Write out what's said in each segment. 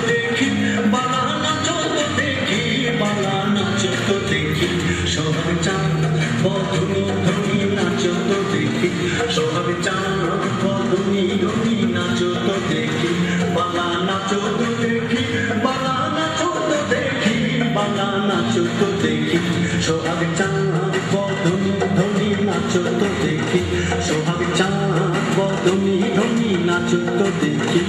দেখি বালা নাচো তো দেখি বালা নাচো তো দেখি সোহাগ চাঁদ বদনি ধনি নাচো তো দেখি সোহাগ চাঁদ বদনি ধনি নাচো তো দেখি বালা নাচো তো দেখি বালা নাচো তো দেখি বালা নাচো তো দেখি সোহাগ চাঁদ বদনি ধনি নাচো তো দেখি সোহাগ চাঁদ বদনি ধনি নাচো তো দেখি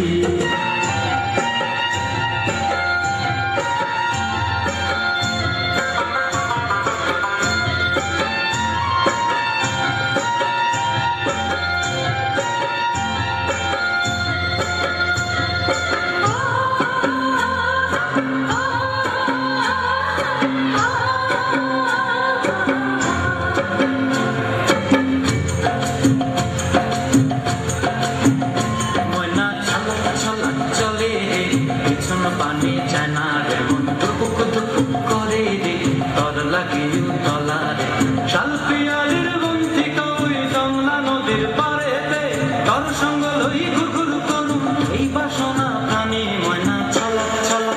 পানি চায় না রে মন দুপুক দুপুক করে রে তর লাগে তলারে শাল পিয়ালির বন্তিকা ওই জংলা নদীর পারেতে তর সঙ্গ লই ঘুরঘুর করুন এই বাসনা প্রাণী ময়না ছলা ছলা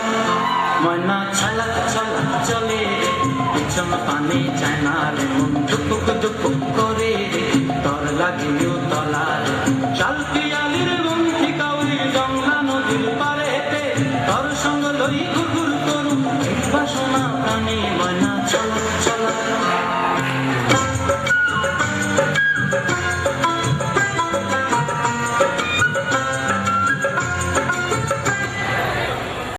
ময়না ছলা ছলা চলে রে পিছন পানি চায় না রে মন দুপুক দুপুক করে রে তর লাগে তলারে শাল পিয়ালির বন্তিকা ওই জংলা নদীর পারেতে তর সঙ্গ লই ঘুরঘুর করুন বাসনা প্রাণী ময়না চলা চলা